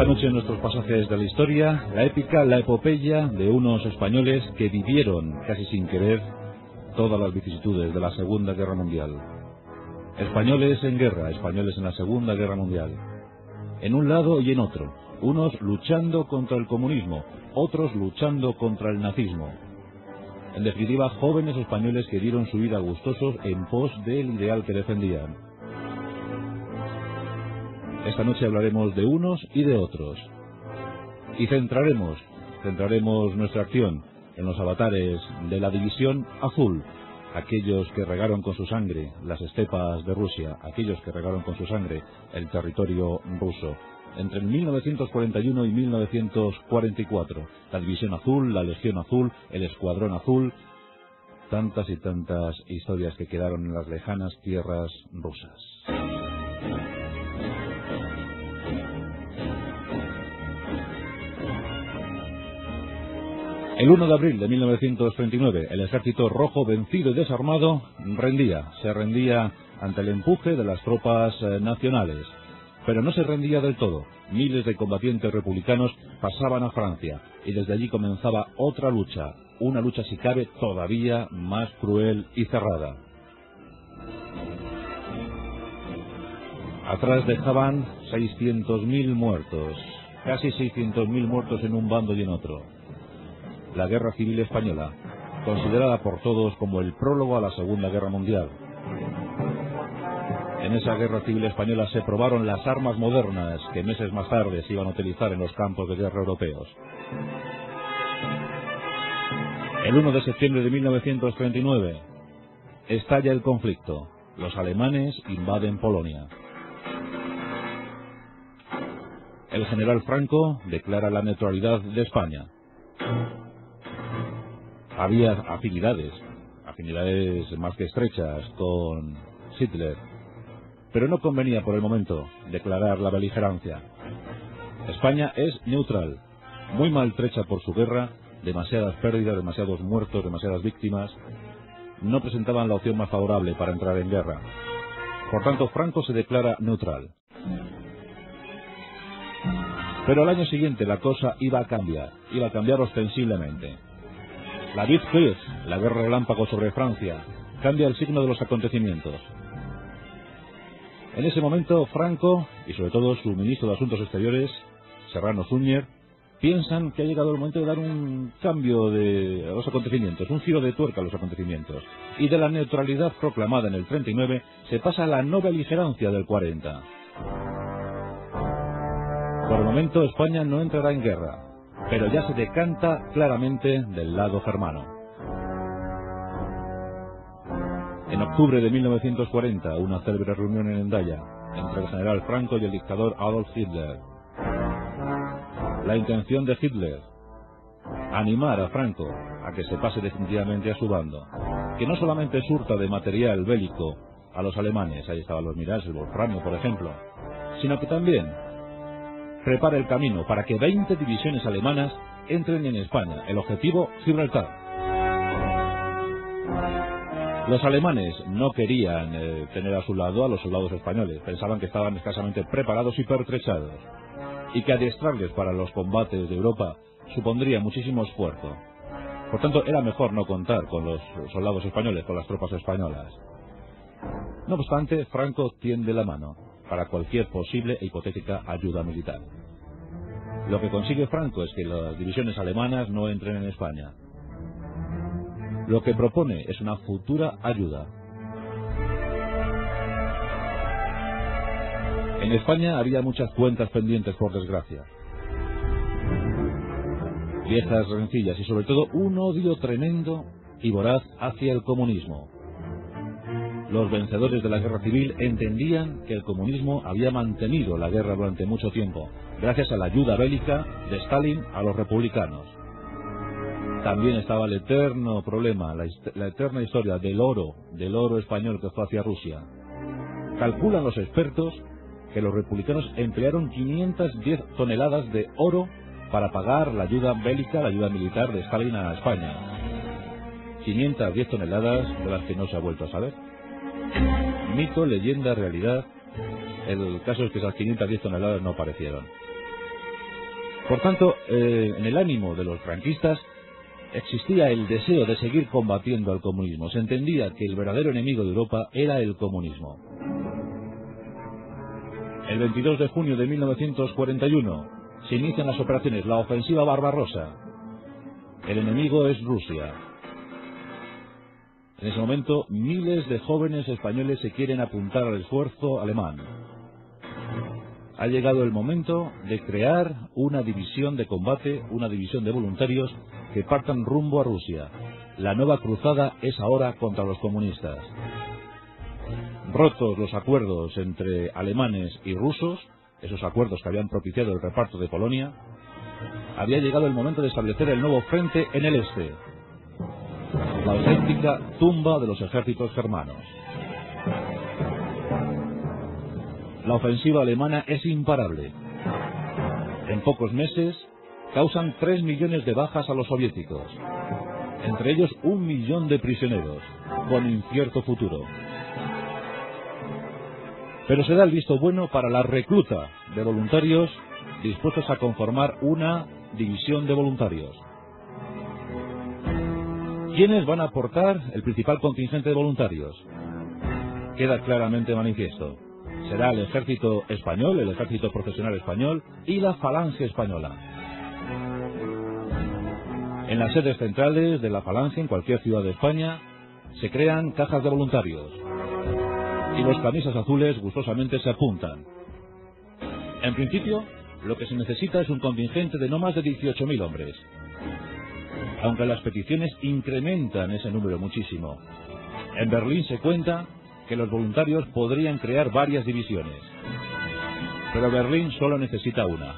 Esta noche en nuestros pasajes de la historia, la épica, la epopeya de unos españoles que vivieron, casi sin querer, todas las vicisitudes de la Segunda Guerra Mundial. Españoles en guerra, españoles en la Segunda Guerra Mundial. En un lado y en otro, unos luchando contra el comunismo, otros luchando contra el nazismo. En definitiva, jóvenes españoles que dieron su vida gustosos en pos del ideal que defendían. Esta noche hablaremos de unos y de otros. Y centraremos nuestra acción en los avatares de la División Azul, aquellos que regaron con su sangre las estepas de Rusia, aquellos que regaron con su sangre el territorio ruso. Entre 1941 y 1944, la División Azul, la Legión Azul, el Escuadrón Azul, tantas y tantas historias que quedaron en las lejanas tierras rusas. El 1 de abril de 1939, el Ejército Rojo, vencido y desarmado, se rendía ante el empuje de las tropas nacionales. Pero no se rendía del todo. Miles de combatientes republicanos pasaban a Francia y desde allí comenzaba otra lucha, una lucha si cabe todavía más cruel y cerrada. Atrás dejaban 600.000 muertos, casi 600.000 muertos en un bando y en otro. La Guerra Civil Española, considerada por todos como el prólogo a la Segunda Guerra Mundial. En esa Guerra Civil Española se probaron las armas modernas que meses más tarde se iban a utilizar en los campos de guerra europeos. El 1 de septiembre de 1939 estalla el conflicto. Los alemanes invaden Polonia. El general Franco declara la neutralidad de España. Había afinidades más que estrechas con Hitler, pero no convenía por el momento declarar la beligerancia. España es neutral, muy maltrecha por su guerra, demasiadas pérdidas, demasiados muertos, demasiadas víctimas. No presentaban la opción más favorable para entrar en guerra. Por tanto, Franco se declara neutral. Pero al año siguiente la cosa iba a cambiar ostensiblemente. La Blitzkrieg, la guerra relámpago sobre Francia, cambia el signo de los acontecimientos. En ese momento, Franco, y sobre todo su ministro de Asuntos Exteriores, Serrano Suñer, piensan que ha llegado el momento de dar un cambio a los acontecimientos, un giro de tuerca a los acontecimientos. Y de la neutralidad proclamada en el 39 se pasa a la no beligerancia del 40. Por el momento, España no entrará en guerra, pero ya se decanta claramente del lado germano. En octubre de 1940, una célebre reunión en Hendaya entre el general Franco y el dictador Adolf Hitler. La intención de Hitler: animar a Franco a que se pase definitivamente a su bando, que no solamente surta de material bélico a los alemanes, ahí estaban los Mirage, el wolframio, por ejemplo, sino que también prepara el camino para que 20 divisiones alemanas entren en España. El objetivo, Gibraltar. Los alemanes no querían tener a su lado a los soldados españoles. Pensaban que estaban escasamente preparados y pertrechados, y que adiestrarles para los combates de Europa supondría muchísimo esfuerzo. Por tanto, era mejor no contar con los soldados españoles, con las tropas españolas. No obstante, Franco tiende la mano para cualquier posible e hipotética ayuda militar. Lo que consigue Franco es que las divisiones alemanas no entren en España. Lo que propone es una futura ayuda. En España había muchas cuentas pendientes, por desgracia. Viejas rencillas y sobre todo un odio tremendo y voraz hacia el comunismo. Los vencedores de la guerra civil entendían que el comunismo había mantenido la guerra durante mucho tiempo, gracias a la ayuda bélica de Stalin a los republicanos. También estaba el eterno problema, la eterna historia del oro español que fue hacia Rusia. Calculan los expertos que los republicanos emplearon 510 toneladas de oro para pagar la ayuda bélica, la ayuda militar de Stalin a España. 510 toneladas de las que no se ha vuelto a saber. Mito, leyenda, realidad. El caso es que esas 510 toneladas no aparecieron. Por tanto, en el ánimo de los franquistas existía el deseo de seguir combatiendo al comunismo. Se entendía que el verdadero enemigo de Europa era el comunismo. El 22 de junio de 1941 se inician las operaciones, la ofensiva Barbarossa. El enemigo es Rusia. En ese momento, miles de jóvenes españoles se quieren apuntar al esfuerzo alemán. Ha llegado el momento de crear una división de combate, una división de voluntarios que partan rumbo a Rusia. La nueva cruzada es ahora contra los comunistas. Rotos los acuerdos entre alemanes y rusos, esos acuerdos que habían propiciado el reparto de Polonia, había llegado el momento de establecer el nuevo frente en el este. La auténtica tumba de los ejércitos germanos. La ofensiva alemana es imparable. En pocos meses causan 3 millones de bajas a los soviéticos, entre ellos 1 millón de prisioneros, con incierto futuro. Pero se da el visto bueno para la recluta de voluntarios dispuestos a conformar una división de voluntarios. ¿Quiénes van a aportar el principal contingente de voluntarios? Queda claramente manifiesto. Será el ejército español, el ejército profesional español y la falange española. En las sedes centrales de la falange, en cualquier ciudad de España, se crean cajas de voluntarios. Y los camisas azules gustosamente se apuntan. En principio, lo que se necesita es un contingente de no más de 18.000 hombres. Aunque las peticiones incrementan ese número muchísimo. En Berlín se cuenta que los voluntarios podrían crear varias divisiones. Pero Berlín solo necesita una.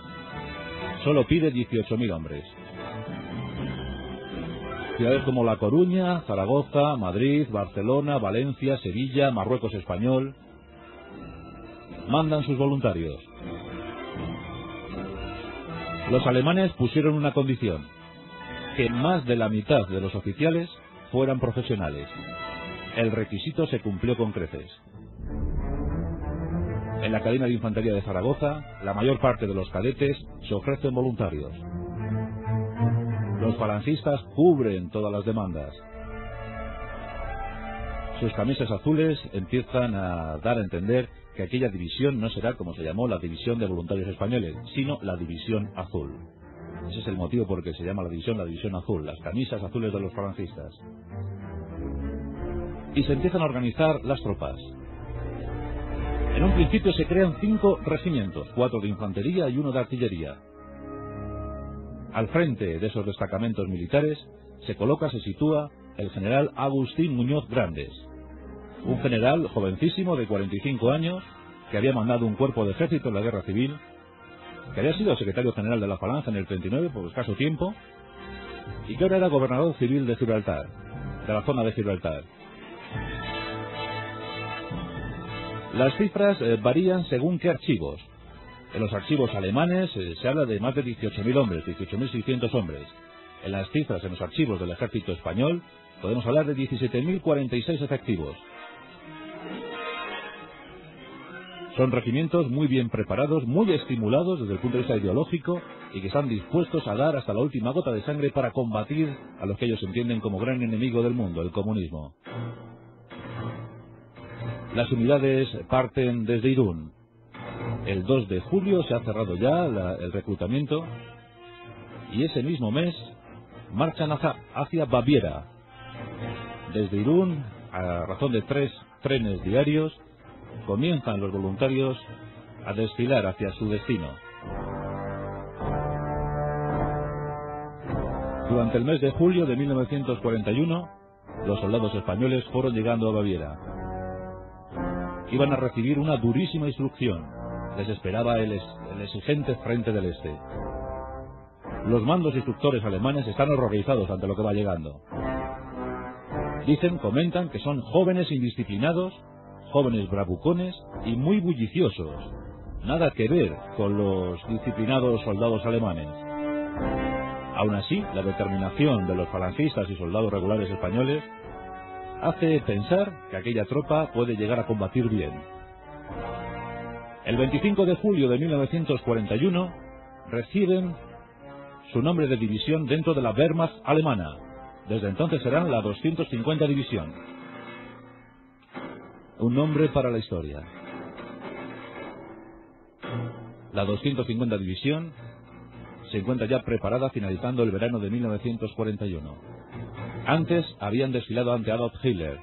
Solo pide 18.000 hombres. Ciudades como La Coruña, Zaragoza, Madrid, Barcelona, Valencia, Sevilla, Marruecos español mandan sus voluntarios. Los alemanes pusieron una condición: que más de la mitad de los oficiales fueran profesionales. El requisito se cumplió con creces. En la Academia de Infantería de Zaragoza, la mayor parte de los cadetes se ofrecen voluntarios. Los falangistas cubren todas las demandas. Sus camisas azules empiezan a dar a entender que aquella división no será como se llamó la División de Voluntarios Españoles, sino la División Azul. Ese es el motivo por el que se llama la División Azul, las camisas azules de los falangistas. Y se empiezan a organizar las tropas. En un principio se crean 5 regimientos, 4 de infantería y 1 de artillería. Al frente de esos destacamentos militares se sitúa el general Agustín Muñoz Grandes, un general jovencísimo de 45 años que había mandado un cuerpo de ejército en la guerra civil, que había sido secretario general de la Falange en el 39 por escaso tiempo y que ahora era gobernador civil de Gibraltar, de la zona de Gibraltar. Las cifras varían según qué archivos. En los archivos alemanes se habla de más de 18.000 hombres, 18.600 hombres. En las cifras en los archivos del ejército español podemos hablar de 17.046 efectivos. Son regimientos muy bien preparados, muy estimulados desde el punto de vista ideológico y que están dispuestos a dar hasta la última gota de sangre para combatir a los que ellos entienden como gran enemigo del mundo, el comunismo. Las unidades parten desde Irún. El 2 de julio se ha cerrado ya el reclutamiento y ese mismo mes marchan hacia Baviera. Desde Irún, a razón de 3 trenes diarios, comienzan los voluntarios a desfilar hacia su destino. Durante el mes de julio de 1941, los soldados españoles fueron llegando a Baviera. Iban a recibir una durísima instrucción. Les esperaba el exigente frente del Este. Los mandos instructores alemanes están horrorizados ante lo que va llegando. Comentan que son jóvenes indisciplinados, jóvenes bravucones y muy bulliciosos. Nada que ver con los disciplinados soldados alemanes. Aún así, la determinación de los falangistas y soldados regulares españoles hace pensar que aquella tropa puede llegar a combatir bien. El 25 de julio de 1941 reciben su nombre de división dentro de la Wehrmacht alemana. Desde entonces serán la 250 División. Un nombre para la historia. La 250 División se encuentra ya preparada finalizando el verano de 1941. Antes habían desfilado ante Adolf Hitler.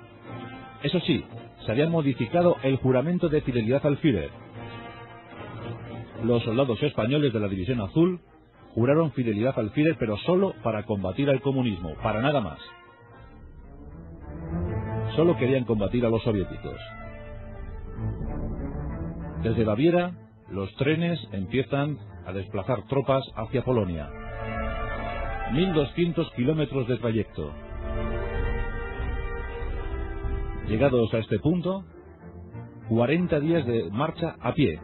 Eso sí, se habían modificado el juramento de fidelidad al Führer. Los soldados españoles de la División Azul juraron fidelidad al Führer, pero solo para combatir al comunismo, para nada más. Solo querían combatir a los soviéticos. Desde Baviera, los trenes empiezan a desplazar tropas hacia Polonia. 1.200 kilómetros de trayecto. Llegados a este punto, 40 días de marcha a pie.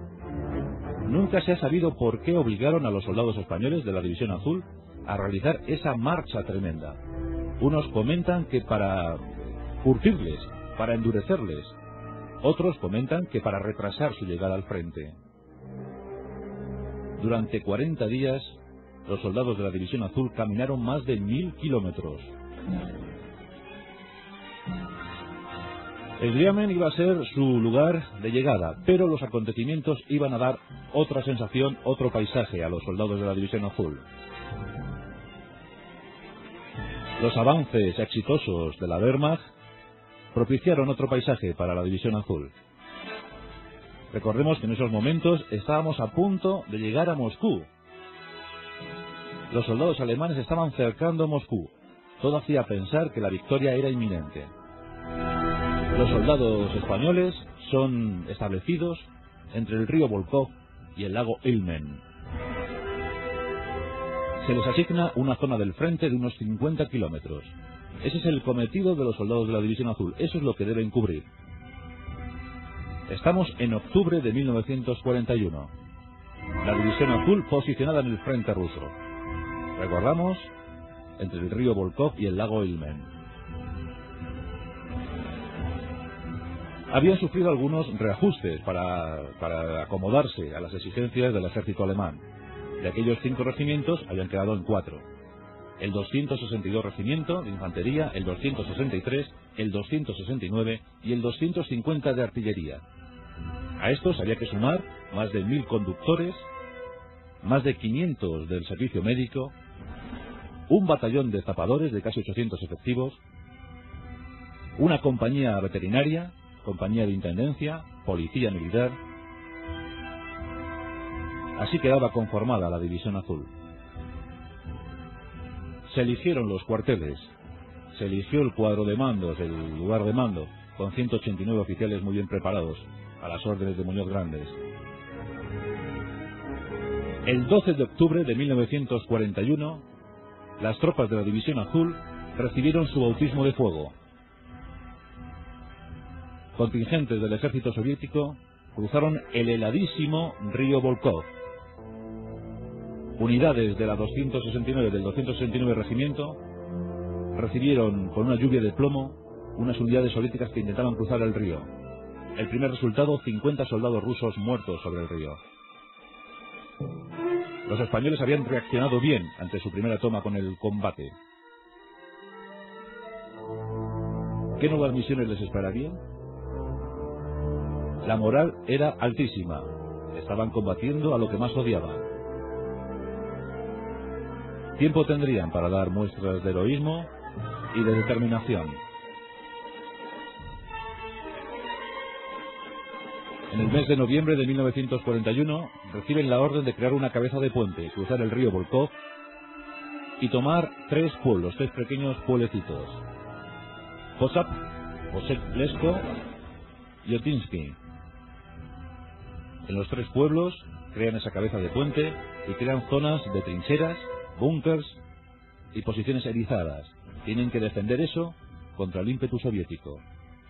Nunca se ha sabido por qué obligaron a los soldados españoles de la División Azul a realizar esa marcha tremenda. Unos comentan que para curtirles, para endurecerles. Otros comentan que para retrasar su llegada al frente. Durante 40 días, los soldados de la División Azul caminaron más de 1.000 kilómetros. Sliamen iba a ser su lugar de llegada, pero los acontecimientos iban a dar otra sensación, otro paisaje a los soldados de la División Azul. Los avances exitosos de la Wehrmacht propiciaron otro paisaje para la División Azul. Recordemos que en esos momentos estábamos a punto de llegar a Moscú. Los soldados alemanes estaban cercando Moscú. Todo hacía pensar que la victoria era inminente. Los soldados españoles son establecidos entre el río Volkhov y el lago Ilmen. Se les asigna una zona del frente de unos 50 kilómetros. Ese es el cometido de los soldados de la División Azul. Eso es lo que deben cubrir. Estamos en octubre de 1941. La División Azul posicionada en el frente ruso. Recordamos, entre el río Volkhov y el lago Ilmen. Habían sufrido algunos reajustes para acomodarse a las exigencias del ejército alemán. De aquellos 5 regimientos habían quedado en 4. El 262 Regimiento de Infantería, el 263, el 269 y el 250 de Artillería. A estos había que sumar más de 1.000 conductores, más de 500 del servicio médico, un batallón de zapadores de casi 800 efectivos, una compañía veterinaria, compañía de intendencia, policía militar. Así quedaba conformada la División Azul. Se eligieron los cuarteles, se eligió el cuadro de mandos, el lugar de mando, con 189 oficiales muy bien preparados, a las órdenes de Muñoz Grandes. El 12 de octubre de 1941, las tropas de la División Azul recibieron su bautismo de fuego. Contingentes del ejército soviético cruzaron el heladísimo río Volkhov. Unidades de la 269 del 269 Regimiento recibieron con una lluvia de plomo unas unidades soviéticas que intentaban cruzar el río. El primer resultado, 50 soldados rusos muertos sobre el río. Los españoles habían reaccionado bien ante su primera toma con el combate. ¿Qué nuevas misiones les esperarían? La moral era altísima. Estaban combatiendo a lo que más odiaban. Tiempo tendrían para dar muestras de heroísmo y de determinación. En el mes de noviembre de 1941 reciben la orden de crear una cabeza de puente, cruzar el río Volkhov y tomar 3 pueblos, 3 pequeños pueblecitos: Posap, Posek-Lesko y Otinsky. En los 3 pueblos crean esa cabeza de puente y crean zonas de trincheras, búnkers y posiciones erizadas. Tienen que defender eso contra el ímpetu soviético.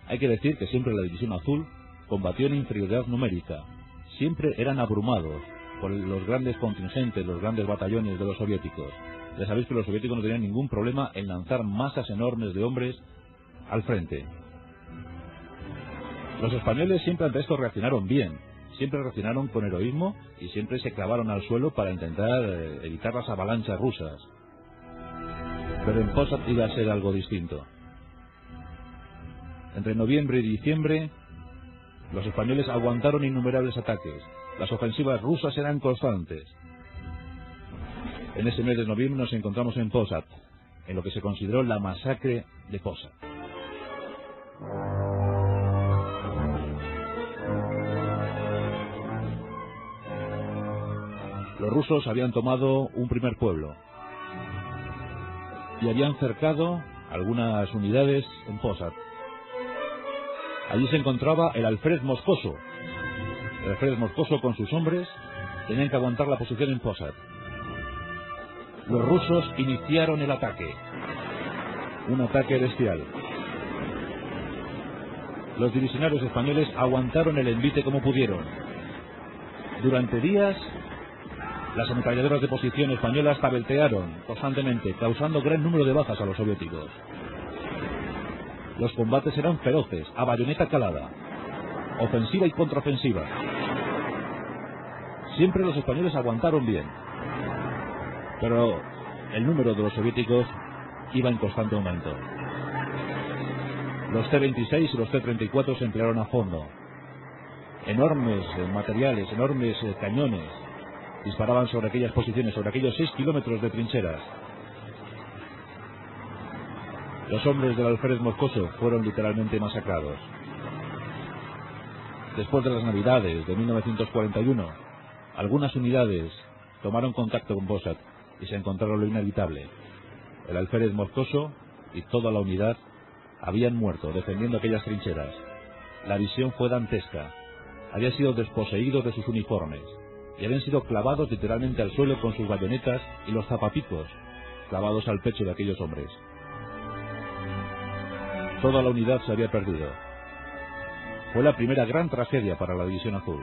Hay que decir que siempre la División Azul combatió en inferioridad numérica. Siempre eran abrumados por los grandes contingentes, los grandes batallones de los soviéticos. Ya sabéis que los soviéticos no tenían ningún problema en lanzar masas enormes de hombres al frente. Los españoles siempre ante esto reaccionaron bien. siempre reaccionaron con heroísmo y siempre se clavaron al suelo para intentar evitar las avalanchas rusas. Pero en Posaď iba a ser algo distinto. Entre noviembre y diciembre, los españoles aguantaron innumerables ataques. Las ofensivas rusas eran constantes. En ese mes de noviembre nos encontramos en Posaď, en lo que se consideró la masacre de Posaď. Los rusos habían tomado un primer pueblo y habían cercado algunas unidades en Posaď. Allí se encontraba el Alfred Moscoso. El Alfred Moscoso con sus hombres tenían que aguantar la posición en Posaď. Los rusos iniciaron el ataque. Un ataque bestial. Los divisionarios españoles aguantaron el envite como pudieron. Durante días, las ametralladoras de posición españolas tabeltearon constantemente, causando gran número de bajas a los soviéticos. Los combates eran feroces, a bayoneta calada, ofensiva y contraofensiva. Siempre los españoles aguantaron bien, pero el número de los soviéticos iba en constante aumento. Los T-26 y los T-34 se emplearon a fondo. Enormes materiales, enormes cañones disparaban sobre aquellas posiciones, sobre aquellos 6 kilómetros de trincheras. Los hombres del Alfred Moscoso fueron literalmente masacrados. Después de las Navidades de 1941, algunas unidades tomaron contacto con Posaď y se encontraron lo inevitable. El Alférez Moscoso y toda la unidad habían muerto defendiendo aquellas trincheras. La visión fue dantesca. Habían sido desposeídos de sus uniformes y habían sido clavados literalmente al suelo con sus bayonetas y los zapapicos clavados al pecho de aquellos hombres. Toda la unidad se había perdido. Fue la primera gran tragedia para la División Azul.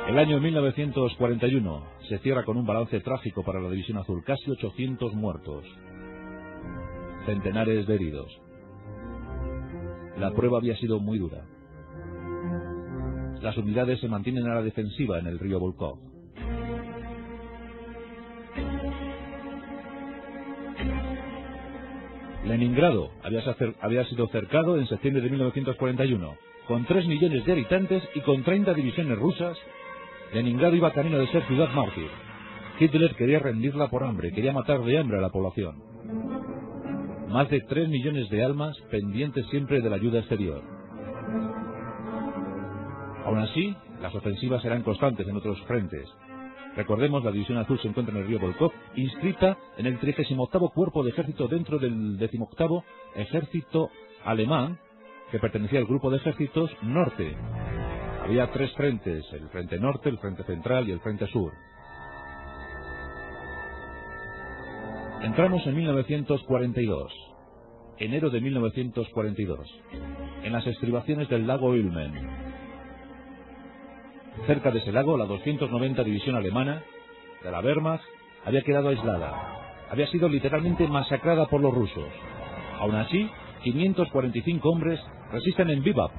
El año 1941 se cierra con un balance trágico para la División Azul. Casi 800 muertos. Centenares de heridos. La prueba había sido muy dura. Las unidades se mantienen a la defensiva en el río Volkhov. Leningrado había sido cercado en septiembre de 1941. Con 3 millones de habitantes y con 30 divisiones rusas, Leningrado iba camino de ser ciudad mártir. Hitler quería rendirla por hambre, quería matar de hambre a la población. Más de 3 millones de almas pendientes siempre de la ayuda exterior. Aún así, las ofensivas eran constantes en otros frentes. Recordemos, la División Azul se encuentra en el río Volkhov, inscrita en el 38º Cuerpo de Ejército dentro del 18º Ejército Alemán, que pertenecía al Grupo de Ejércitos Norte. Había 3 frentes, el Frente Norte, el Frente Central y el Frente Sur. Entramos en 1942, enero de 1942, en las estribaciones del lago Ilmen. Cerca de ese lago, la 290 División Alemana de la Wehrmacht había quedado aislada. Había sido literalmente masacrada por los rusos. Aún así, 545 hombres resisten en Vivap,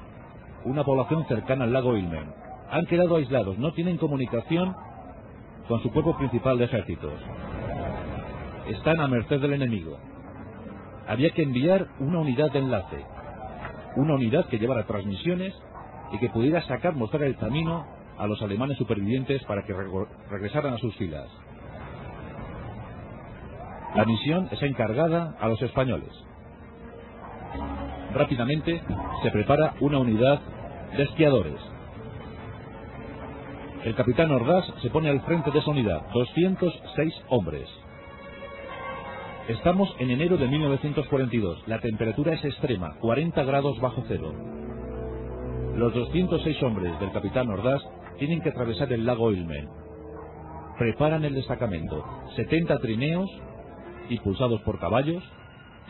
una población cercana al lago Ilmen. Han quedado aislados, no tienen comunicación con su cuerpo principal de ejércitos. Están a merced del enemigo. Había que enviar una unidad de enlace, una unidad que llevara transmisiones y que pudiera mostrar el camino a los alemanes supervivientes para que regresaran a sus filas. La misión es encargada a los españoles. Rápidamente se prepara una unidad de esquiadores. El capitán Ordaz se pone al frente de esa unidad, 206 hombres. Estamos en enero de 1942, la temperatura es extrema, 40 grados bajo cero. Los 206 hombres del capitán Ordaz tienen que atravesar el lago Ilmen. Preparan el destacamento, 70 trineos impulsados por caballos,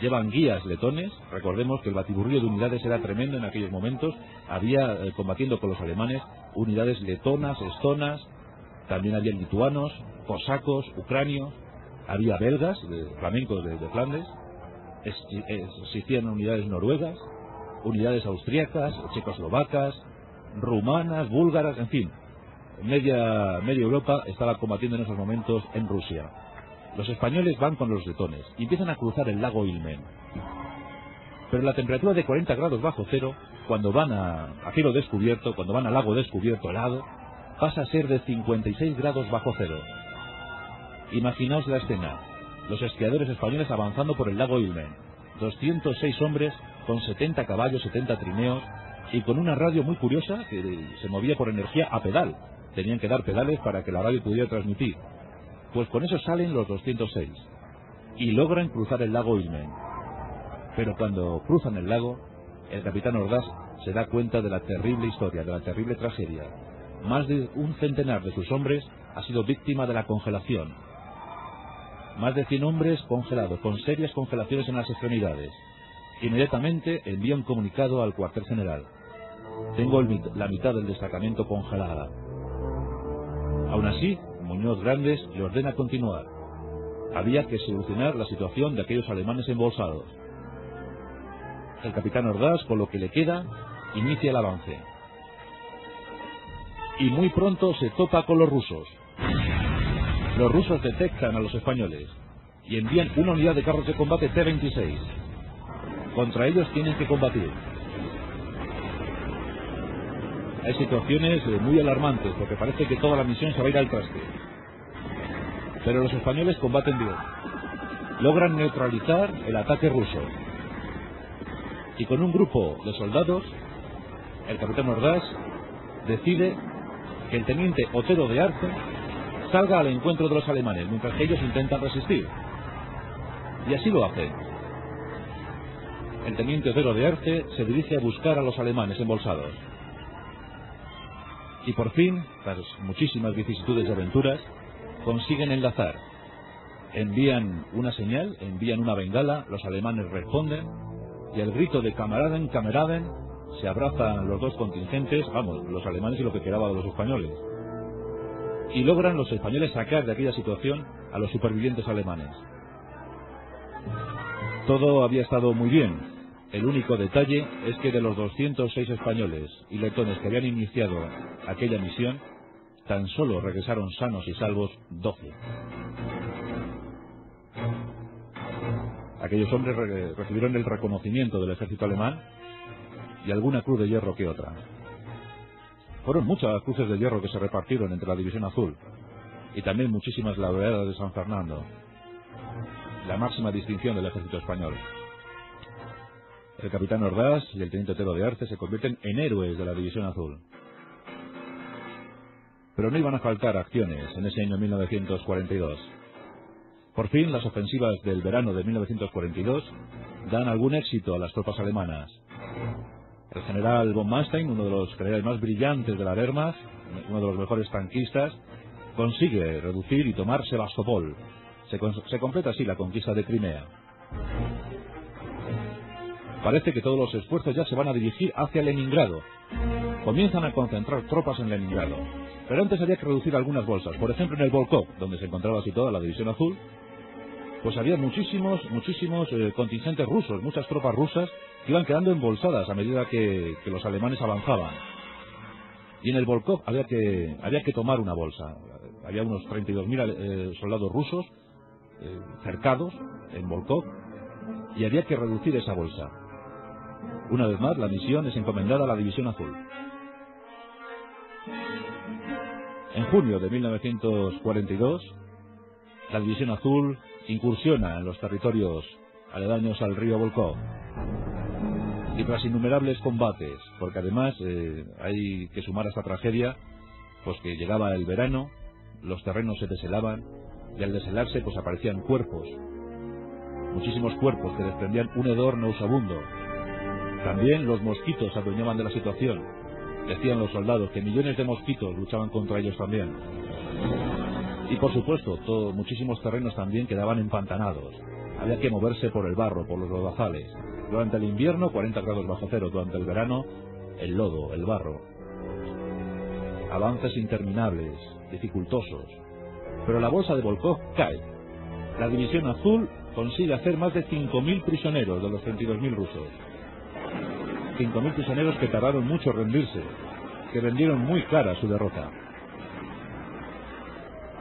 llevan guías letones. Recordemos que el batiburrillo de unidades era tremendo en aquellos momentos. Había, combatiendo con los alemanes, unidades letonas, estonas, también había lituanos, cosacos, ucranios, había belgas, flamencos de Flandes, existían unidades noruegas. unidades austríacas, checoslovacas, rumanas, búlgaras, en fin. Media Europa estaba combatiendo en esos momentos en Rusia. Los españoles van con los letones y empiezan a cruzar el lago Ilmen. Pero la temperatura de 40 grados bajo cero, cuando van a cielo descubierto, cuando van al lago descubierto helado, pasa a ser de 56 grados bajo cero. Imaginaos la escena, los esquiadores españoles avanzando por el lago Ilmen, 206 hombres con 70 caballos, 70 trineos y con una radio muy curiosa que se movía por energía a pedal. Tenían que dar pedales para que la radio pudiera transmitir. Pues con eso salen los 206 y logran cruzar el lago Ilmen. Pero cuando cruzan el lago, el capitán Ordaz se da cuenta de la terrible historia, de la terrible tragedia. Más de un centenar de sus hombres ha sido víctima de la congelación. Más de 100 hombres congelados, con serias congelaciones en las extremidades. Inmediatamente envía un comunicado al cuartel general. Tengo la mitad del destacamento congelada. Aún así, Muñoz Grandes le ordena continuar. Había que solucionar la situación de aquellos alemanes embolsados. El capitán Ordaz, con lo que le queda, inicia el avance. Y muy pronto se topa con los rusos. Los rusos detectan a los españoles y envían una unidad de carros de combate T-26. Contra ellos tienen que combatir. Hay situaciones muy alarmantes porque parece que toda la misión se va a ir al traste. Pero los españoles combaten bien. Logran neutralizar el ataque ruso. Y con un grupo de soldados, el capitán Ordaz decide que el teniente Otero de Arce salga al encuentro de los alemanes, mientras que ellos intentan resistir. Y así lo hacen. El teniente Otero de Arce se dirige a buscar a los alemanes embolsados. Y por fin, tras muchísimas vicisitudes y aventuras, consiguen enlazar. Envían una señal, envían una bengala, los alemanes responden, y al grito de Kameraden, Kameraden, se abrazan los dos contingentes, vamos, los alemanes y lo que quedaba de los españoles. Y logran los españoles sacar de aquella situación a los supervivientes alemanes. Todo había estado muy bien. El único detalle es que de los 206 españoles y letones que habían iniciado aquella misión, tan solo regresaron sanos y salvos 12. Aquellos hombres recibieron el reconocimiento del ejército alemán y alguna cruz de hierro que otra. Fueron muchas cruces de hierro que se repartieron entre la División Azul y también muchísimas laureadas de San Fernando, la máxima distinción del ejército español. El capitán Ordaz y el teniente Otero de Arce se convierten en héroes de la División Azul. Pero no iban a faltar acciones en ese año 1942. Por fin, las ofensivas del verano de 1942 dan algún éxito a las tropas alemanas. El general von Manstein, uno de los generales más brillantes de la Wehrmacht, uno de los mejores tanquistas, consigue reducir y tomar Sebastopol. Se completa así la conquista de Crimea. Parece que todos los esfuerzos ya se van a dirigir hacia Leningrado. Comienzan a concentrar tropas en Leningrado. Pero antes había que reducir algunas bolsas. Por ejemplo, en el Volkhov, donde se encontraba situada la División Azul, pues había muchísimos contingentes rusos, muchas tropas rusas que iban quedando embolsadas a medida que los alemanes avanzaban. Y en el Volkhov había que tomar una bolsa. Había unos 32.000 soldados rusos cercados en Volkhov y había que reducir esa bolsa. Una vez más, la misión es encomendada a la División Azul. En junio de 1942, la División Azul incursiona en los territorios aledaños al río Volkhov. Y tras innumerables combates, porque además hay que sumar a esta tragedia, pues que llegaba el verano, los terrenos se deshelaban, y al deshelarse pues aparecían cuerpos, muchísimos cuerpos que desprendían un hedor nauseabundo. También los mosquitos se adueñaban de la situación. Decían los soldados que millones de mosquitos luchaban contra ellos también. Y por supuesto, muchísimos terrenos también quedaban empantanados. Había que moverse por el barro, por los lodazales. Durante el invierno, 40 grados bajo cero. Durante el verano, el lodo, el barro. Avances interminables, dificultosos. Pero la bolsa de Volkhov cae. La División Azul consigue hacer más de 5.000 prisioneros de los 32.000 rusos. 5.000 prisioneros que tardaron mucho en rendirse, que vendieron muy cara su derrota.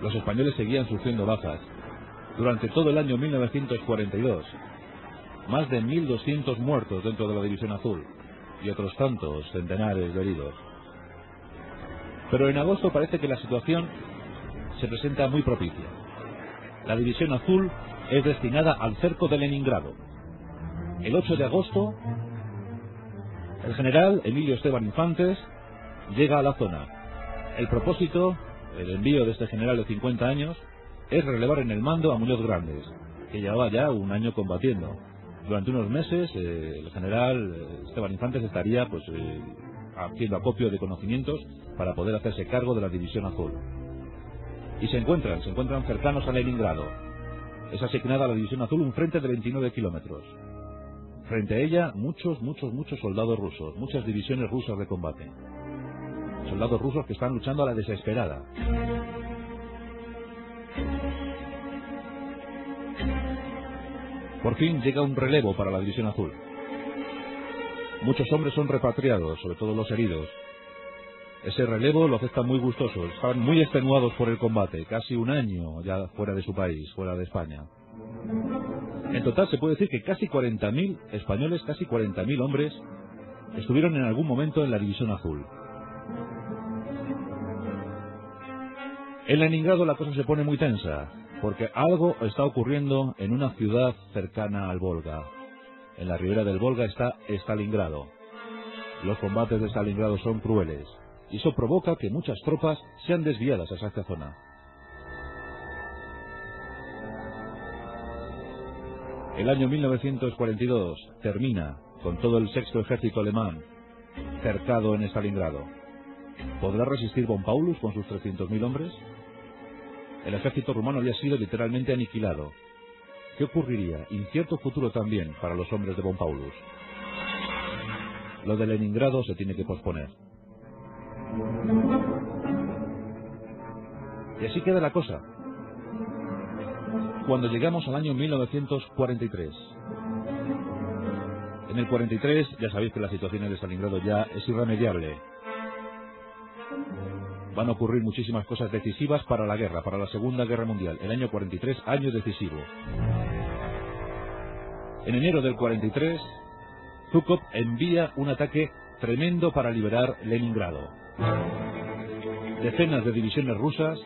Los españoles seguían sufriendo bajas. Durante todo el año 1942, más de 1.200 muertos dentro de la División Azul y otros tantos centenares de heridos. Pero en agosto parece que la situación se presenta muy propicia. La División Azul es destinada al cerco de Leningrado. El 8 de agosto, el general Emilio Esteban Infantes llega a la zona. El propósito, el envío de este general de 50 años, es relevar en el mando a Muñoz Grandes, que llevaba ya un año combatiendo. Durante unos meses el general Esteban Infantes estaría haciendo acopio de conocimientos para poder hacerse cargo de la División Azul. Y se encuentran cercanos a Leningrado. Es asignada a la División Azul un frente de 29 kilómetros. Frente a ella muchos soldados rusos, muchas divisiones rusas de combate. Soldados rusos que están luchando a la desesperada. Por fin llega un relevo para la División Azul. Muchos hombres son repatriados, sobre todo los heridos. Ese relevo lo aceptan muy gustosos, estaban muy extenuados por el combate, casi un año ya fuera de su país, fuera de España. En total se puede decir que casi 40.000 españoles, casi 40.000 hombres, estuvieron en algún momento en la División Azul. En Leningrado la cosa se pone muy tensa, porque algo está ocurriendo en una ciudad cercana al Volga. En la ribera del Volga está Stalingrado. Los combates de Stalingrado son crueles, y eso provoca que muchas tropas sean desviadas hacia esta zona. El año 1942 termina con todo el sexto ejército alemán cercado en Stalingrado. ¿Podrá resistir von Paulus con sus 300.000 hombres? El ejército rumano había sido literalmente aniquilado. ¿Qué ocurriría? Incierto futuro también para los hombres de von Paulus. Lo de Leningrado se tiene que posponer. Y así queda la cosa. Cuando llegamos al año 1943. En el 43 ya sabéis que la situación en Stalingrado ya es irremediable. Van a ocurrir muchísimas cosas decisivas para la guerra, para la Segunda Guerra Mundial. El año 43, año decisivo. En enero del 43, Zhúkov envía un ataque tremendo para liberar Leningrado. Decenas de divisiones rusas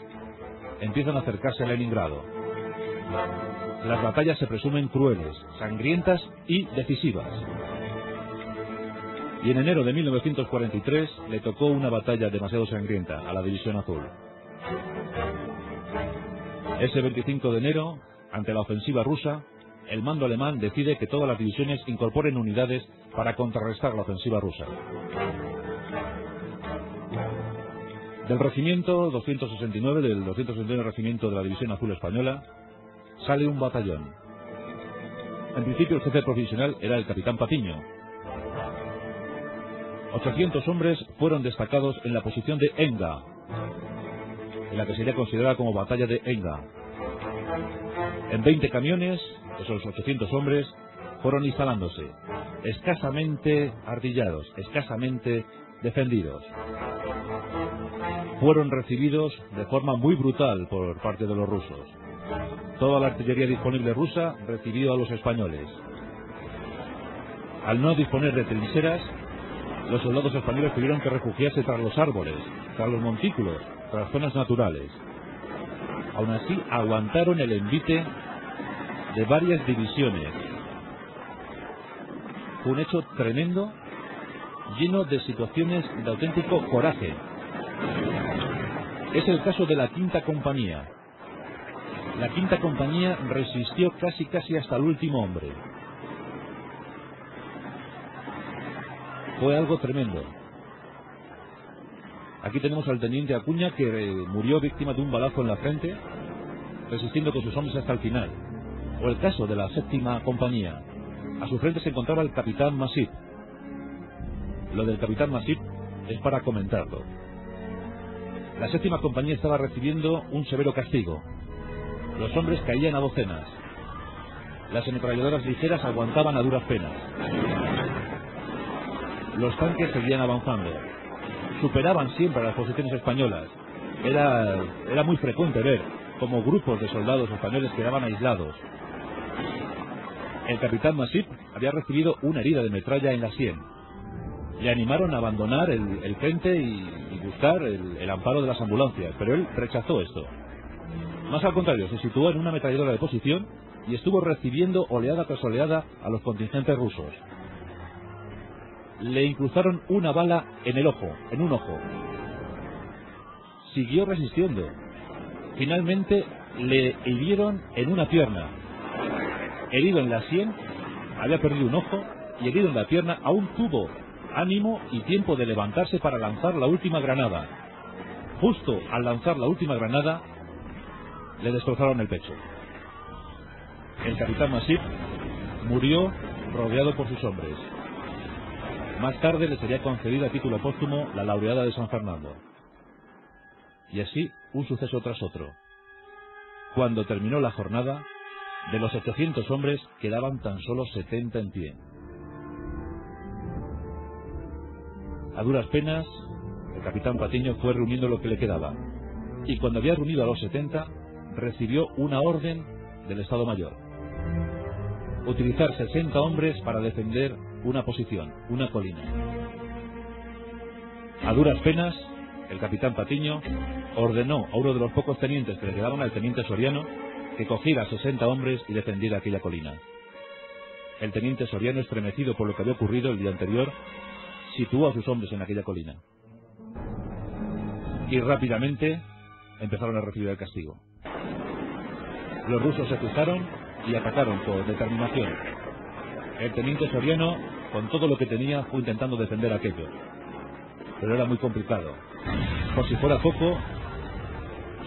empiezan a acercarse a Leningrado. Las batallas se presumen crueles, sangrientas y decisivas. Y en enero de 1943 le tocó una batalla demasiado sangrienta a la División Azul. Ese 25 de enero, ante la ofensiva rusa, el mando alemán decide que todas las divisiones incorporen unidades para contrarrestar la ofensiva rusa. Del regimiento 269, del 269 regimiento de la División Azul Española, sale un batallón. En principio el jefe provisional era el capitán Patiño. 800 hombres fueron destacados en la posición de Enga, en la que sería considerada como batalla de Enga. En 20 camiones, esos 800 hombres fueron instalándose, escasamente artillados, escasamente defendidos. Fueron recibidos de forma muy brutal por parte de los rusos. Toda la artillería disponible rusa recibió a los españoles. Al no disponer de trincheras, los soldados españoles tuvieron que refugiarse tras los árboles, tras los montículos, tras zonas naturales. Aún así, aguantaron el envite de varias divisiones. Fue un hecho tremendo, lleno de situaciones de auténtico coraje. Es el caso de la Quinta Compañía. La Quinta Compañía resistió casi hasta el último hombre. Fue algo tremendo. Aquí tenemos al teniente Acuña, que murió víctima de un balazo en la frente, resistiendo con sus hombres hasta el final. O el caso de la Séptima Compañía. A su frente se encontraba el capitán Masip. Lo del capitán Masip es para comentarlo. La Séptima Compañía estaba recibiendo un severo castigo. Los hombres caían a docenas. Las ametralladoras ligeras aguantaban a duras penas. Los tanques seguían avanzando. Superaban siempre a las posiciones españolas. Era muy frecuente ver cómo grupos de soldados españoles quedaban aislados. El capitán Massip había recibido una herida de metralla en la sien. Le animaron a abandonar el frente y buscar el amparo de las ambulancias, pero él rechazó esto. Más al contrario, se situó en una ametralladora de posición y estuvo recibiendo oleada tras oleada a los contingentes rusos. Le incrustaron una bala en un ojo. Siguió resistiendo. Finalmente le hirieron en una pierna. Herido en la sien, había perdido un ojo, y herido en la pierna aún tuvo ánimo y tiempo de levantarse para lanzar la última granada. Justo al lanzar la última granada, le destrozaron el pecho. El capitán Massip murió rodeado por sus hombres. Más tarde le sería concedida a título póstumo la laureada de San Fernando. Y así, un suceso tras otro. Cuando terminó la jornada, de los 800 hombres quedaban tan solo 70 en pie. A duras penas, el capitán Patiño fue reuniendo lo que le quedaba. Y cuando había reunido a los 70, recibió una orden del Estado Mayor. Utilizar 60 hombres para defender una posición, una colina. A duras penas, el capitán Patiño ordenó a uno de los pocos tenientes que le quedaban, al teniente Soriano, que cogiera 60 hombres y defendiera aquella colina. El teniente Soriano, estremecido por lo que había ocurrido el día anterior, situó a sus hombres en aquella colina. Y rápidamente empezaron a recibir el castigo. Los rusos se fijaron y atacaron con determinación. El teniente Soriano, con todo lo que tenía, fue intentando defender aquello. Pero era muy complicado. Por si fuera poco,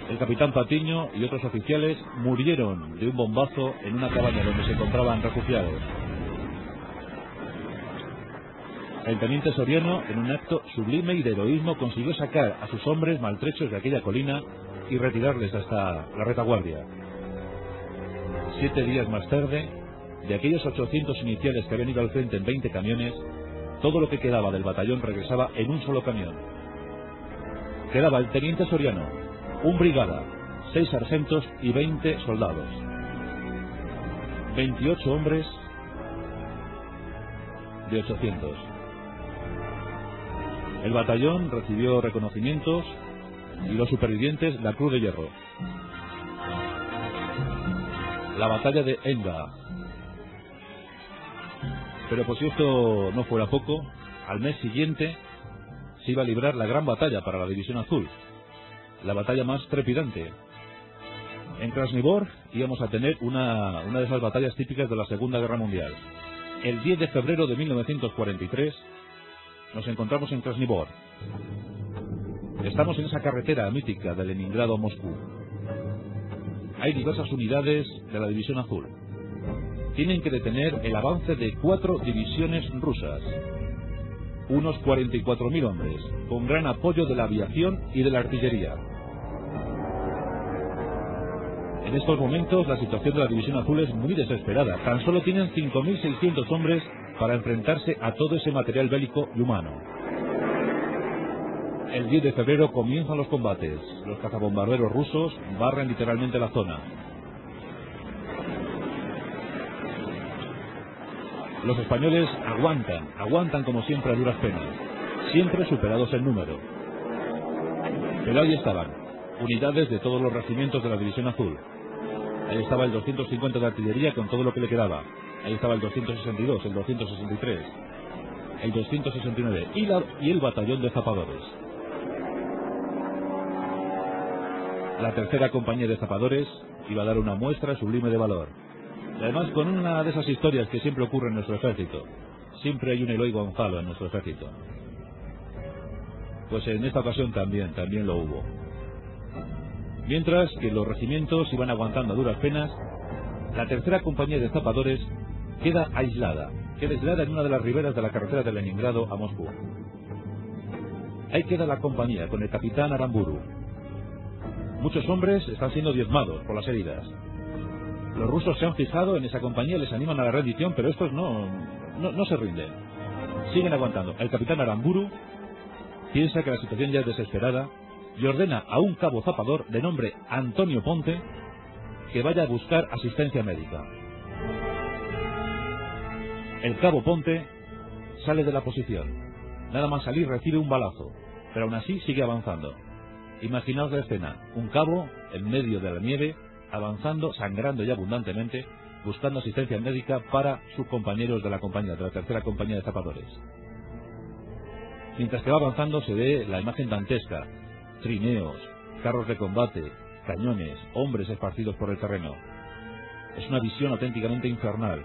el capitán Patiño y otros oficiales murieron de un bombazo en una cabaña donde se encontraban refugiados. El teniente Soriano, en un acto sublime y de heroísmo, consiguió sacar a sus hombres maltrechos de aquella colina y retirarles hasta la retaguardia. 7 días más tarde, de aquellos 800 iniciales que habían ido al frente en 20 camiones, todo lo que quedaba del batallón regresaba en un solo camión. Quedaba el teniente Soriano, un brigada, 6 sargentos y 20 soldados. 28 hombres de 800. El batallón recibió reconocimientos y los supervivientes la Cruz de Hierro. La batalla de Enga. Pero pues si esto no fuera poco, al mes siguiente se iba a librar la gran batalla para la División Azul, la batalla más trepidante. En Krasnivor íbamos a tener una de esas batallas típicas de la Segunda Guerra Mundial. El 10 de febrero de 1943 nos encontramos en Krasnivor. Estamos en esa carretera mítica de Leningrado a Moscú. Hay diversas unidades de la División Azul. Tienen que detener el avance de 4 divisiones rusas. Unos 44.000 hombres, con gran apoyo de la aviación y de la artillería. En estos momentos la situación de la División Azul es muy desesperada. Tan solo tienen 5.600 hombres para enfrentarse a todo ese material bélico y humano. El 10 de febrero comienzan los combates. Los cazabombarderos rusos barren literalmente la zona. Los españoles aguantan como siempre a duras penas, siempre superados en número. Pero ahí estaban, unidades de todos los regimientos de la División Azul. Ahí estaba el 250 de artillería con todo lo que le quedaba. Ahí estaba el 262, el 263, el 269 y el batallón de zapadores. La tercera compañía de zapadores iba a dar una muestra sublime de valor. Y además con una de esas historias que siempre ocurre en nuestro ejército. Siempre hay un Eloy Gonzalo en nuestro ejército. Pues en esta ocasión también lo hubo. Mientras que los regimientos iban aguantando a duras penas, la tercera compañía de zapadores queda aislada en una de las riberas de la carretera de Leningrado a Moscú. Ahí queda la compañía con el capitán Aramburu. Muchos hombres están siendo diezmados por las heridas. Los rusos se han fijado en esa compañía, les animan a la rendición, pero estos no se rinden. Siguen aguantando. El capitán Aramburu piensa que la situación ya es desesperada y ordena a un cabo zapador de nombre Antonio Ponte que vaya a buscar asistencia médica. El cabo Ponte sale de la posición. Nada más salir recibe un balazo, pero aún así sigue avanzando. Imaginaos la escena, un cabo en medio de la nieve, avanzando, sangrando y abundantemente, buscando asistencia médica para sus compañeros de la compañía, de la tercera compañía de zapadores. Mientras que va avanzando se ve la imagen dantesca, trineos, carros de combate, cañones, hombres esparcidos por el terreno. Es una visión auténticamente infernal.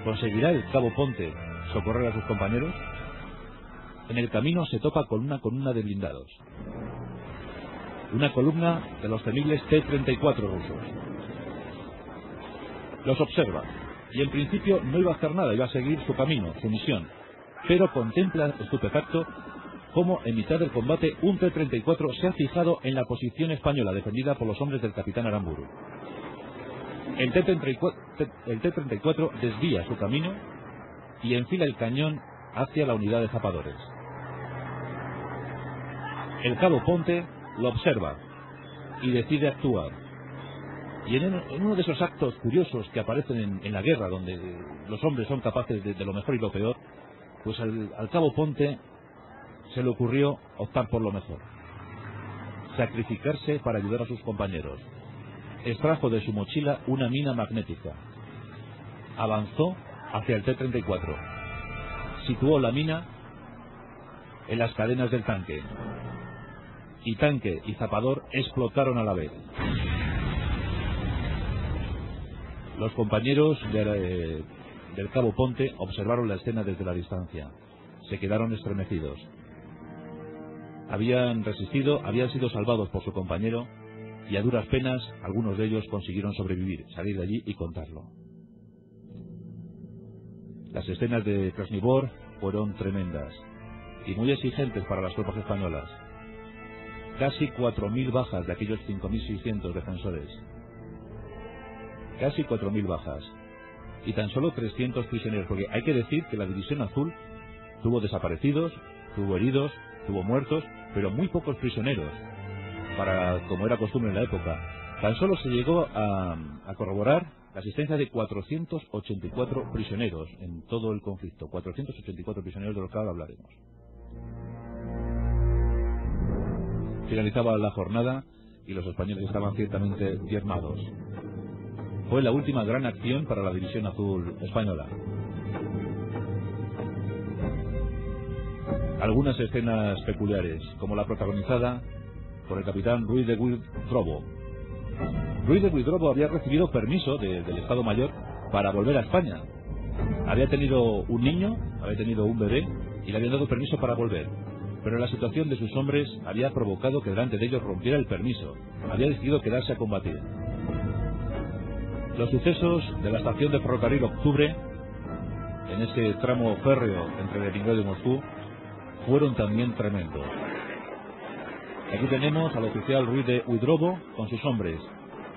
¿Conseguirá el cabo Ponte socorrer a sus compañeros? En el camino se topa con una columna de blindados. Una columna de los temibles T-34 rusos. Los observa, y en principio no iba a hacer nada, iba a seguir su camino, su misión, pero contempla estupefacto cómo en mitad del combate un T-34 se ha fijado en la posición española defendida por los hombres del capitán Aramburu. El T-34 desvía su camino y enfila el cañón hacia la unidad de zapadores. El cabo Ponte lo observa y decide actuar. Y en uno de esos actos curiosos que aparecen en la guerra, donde los hombres son capaces de lo mejor y lo peor, pues al cabo Ponte se le ocurrió optar por lo mejor. Sacrificarse para ayudar a sus compañeros. Extrajo de su mochila una mina magnética. Avanzó hacia el T-34. Situó la mina en las cadenas del tanque. Y tanque y zapador explotaron a la vez. Los compañeros del cabo Ponte observaron la escena desde la distancia. Se quedaron estremecidos. Habían resistido, habían sido salvados por su compañero y a duras penas algunos de ellos consiguieron sobrevivir, salir de allí y contarlo. Las escenas de Krasnivor fueron tremendas y muy exigentes para las tropas españolas. Casi 4.000 bajas de aquellos 5.600 defensores. Casi 4.000 bajas. Y tan solo 300 prisioneros, porque hay que decir que la División Azul tuvo desaparecidos, tuvo heridos, tuvo muertos, pero muy pocos prisioneros, como era costumbre en la época. Tan solo se llegó a corroborar la asistencia de 484 prisioneros en todo el conflicto. 484 prisioneros, de los que ahora hablaremos. Finalizaba la jornada y los españoles estaban ciertamente diezmados. Fue la última gran acción para la División Azul española. Algunas escenas peculiares, como la protagonizada por el capitán Ruiz de Huidrobo. Ruiz de Huidrobo había recibido permiso del Estado Mayor para volver a España. Había tenido un niño, había tenido un bebé y le habían dado permiso para volver. Pero la situación de sus hombres había provocado que delante de ellos rompiera el permiso. Había decidido quedarse a combatir. Los sucesos de la estación de ferrocarril Octubre, en ese tramo férreo entre Leningrado y Moscú, fueron también tremendos. Aquí tenemos al oficial Ruiz de Huidrobo con sus hombres,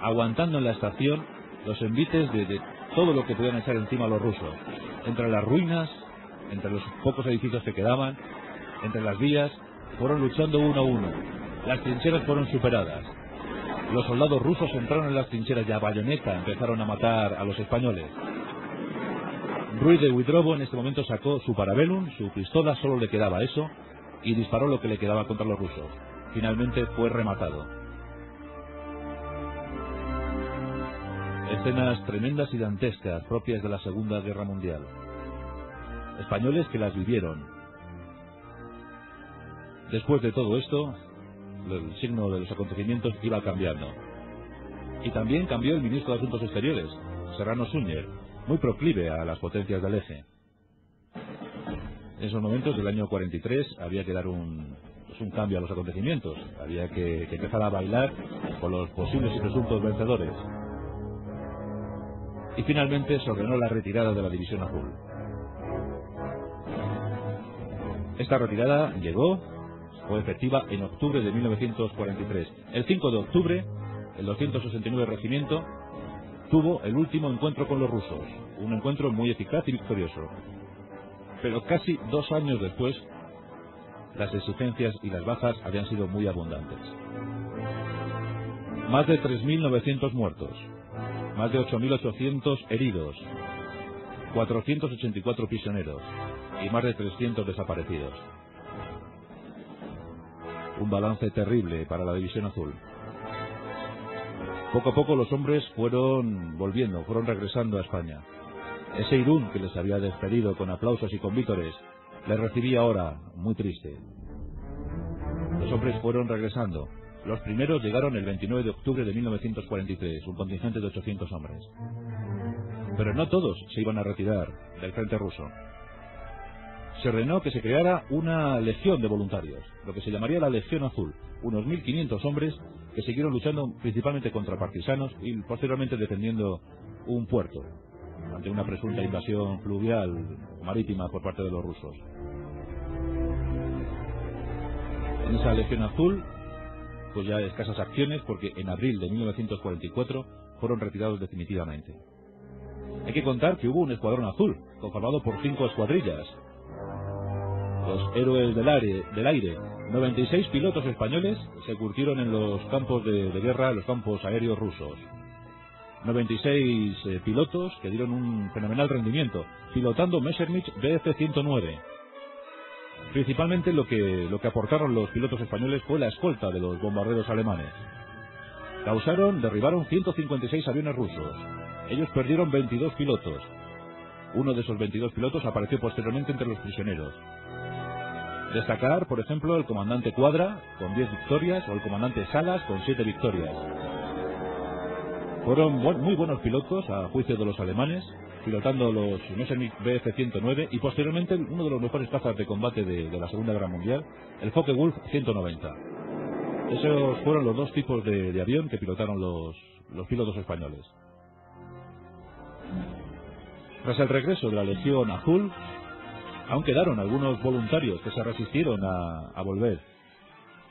aguantando en la estación los envites de todo lo que podían echar encima a los rusos. Entre las ruinas, entre los pocos edificios que quedaban, entre las vías, fueron luchando uno a uno. Las trincheras fueron superadas. Los soldados rusos entraron en las trincheras y a bayoneta empezaron a matar a los españoles. Ruiz de Huidrobo en este momento sacó su parabellum, su pistola, solo le quedaba eso, y disparó lo que le quedaba contra los rusos. Finalmente fue rematado. Escenas tremendas y dantescas propias de la Segunda Guerra Mundial. Españoles que las vivieron. Después de todo esto, el signo de los acontecimientos iba cambiando. Y también cambió el ministro de Asuntos Exteriores, Serrano Súñer, muy proclive a las potencias del eje. En esos momentos del año 43 había que dar un cambio a los acontecimientos. Había que empezar a bailar con los posibles y presuntos vencedores. Y finalmente se ordenó la retirada de la División Azul. Esta retirada fue efectiva en octubre de 1943. El 5 de octubre, el 269 Regimiento tuvo el último encuentro con los rusos. Un encuentro muy eficaz y victorioso. Pero casi 2 años después, las exigencias y las bajas habían sido muy abundantes. Más de 3.900 muertos, más de 8.800 heridos, 484 prisioneros y más de 300 desaparecidos. Un balance terrible para la División Azul. Poco a poco los hombres fueron regresando a España. Ese Irún que les había despedido con aplausos y con vítores, les recibía ahora muy triste. Los hombres fueron regresando. Los primeros llegaron el 29 de octubre de 1943, un contingente de 800 hombres. Pero no todos se iban a retirar del frente ruso. Se ordenó que se creara una legión de voluntarios, lo que se llamaría la Legión Azul, unos 1.500 hombres que siguieron luchando principalmente contra partisanos y posteriormente defendiendo un puerto ante una presunta invasión fluvial marítima por parte de los rusos. En esa Legión Azul, pues ya escasas acciones, porque en abril de 1944 fueron retirados definitivamente. Hay que contar que hubo un escuadrón azul, conformado por 5 escuadrillas. Los héroes del aire, 96 pilotos españoles se curtieron en los campos de guerra, en los campos aéreos rusos. 96 pilotos que dieron un fenomenal rendimiento, pilotando Messerschmitt Bf-109. Principalmente lo que aportaron los pilotos españoles fue la escolta de los bombarderos alemanes. Derribaron 156 aviones rusos. Ellos perdieron 22 pilotos. Uno de esos 22 pilotos apareció posteriormente entre los prisioneros. Destacar, por ejemplo, el comandante Cuadra, con 10 victorias, o el comandante Salas, con 7 victorias. Fueron muy buenos pilotos, a juicio de los alemanes, pilotando los Messerschmitt Bf-109 y posteriormente uno de los mejores cazas de combate de la Segunda Guerra Mundial, el Focke-Wulf 190. Esos fueron los dos tipos de avión que pilotaron los pilotos españoles. Tras el regreso de la Legión Azul, aún quedaron algunos voluntarios que se resistieron a volver.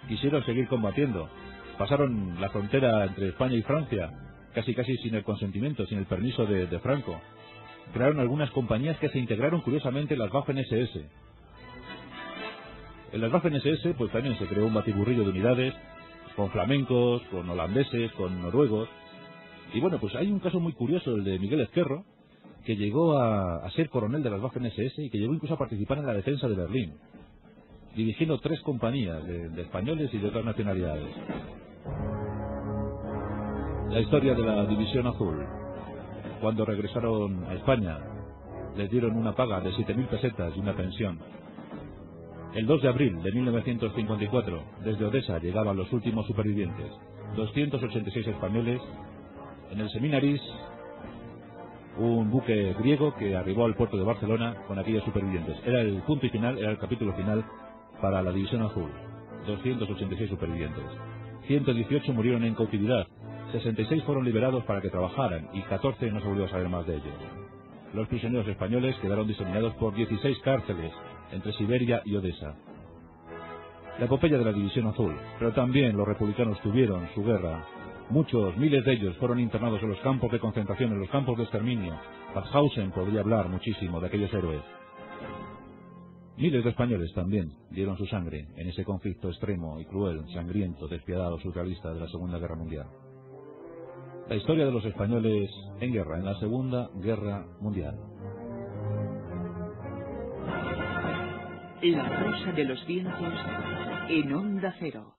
Quisieron seguir combatiendo. Pasaron la frontera entre España y Francia, casi sin el consentimiento, sin el permiso de Franco. Crearon algunas compañías que se integraron curiosamente en las Waffen-SS. En las Waffen-SS pues también se creó un batiburrillo de unidades, con flamencos, con holandeses, con noruegos. Y bueno, pues hay un caso muy curioso, el de Miguel Ezquerro, que llegó a ser coronel de las Waffen-SS y que llegó incluso a participar en la defensa de Berlín, dirigiendo 3 compañías de españoles y de otras nacionalidades. La historia de la División Azul. Cuando regresaron a España, les dieron una paga de 7.000 pesetas y una pensión. El 2 de abril de 1954, desde Odessa llegaban los últimos supervivientes, 286 españoles, en el Seminaris, un buque griego que arribó al puerto de Barcelona con aquellos supervivientes. Era el punto y final, era el capítulo final para la División Azul. 286 supervivientes. 118 murieron en cautividad. 66 fueron liberados para que trabajaran y 14 no se volvió a saber más de ellos. Los prisioneros españoles quedaron diseminados por 16 cárceles entre Siberia y Odessa. La epopeya de la División Azul, pero también los republicanos tuvieron su guerra. Muchos, miles de ellos fueron internados en los campos de concentración, en los campos de exterminio. Mauthausen podría hablar muchísimo de aquellos héroes. Miles de españoles también dieron su sangre en ese conflicto extremo y cruel, sangriento, despiadado, surrealista de la Segunda Guerra Mundial. La historia de los españoles en guerra, en la Segunda Guerra Mundial. La rosa de los vientos en Onda Cero.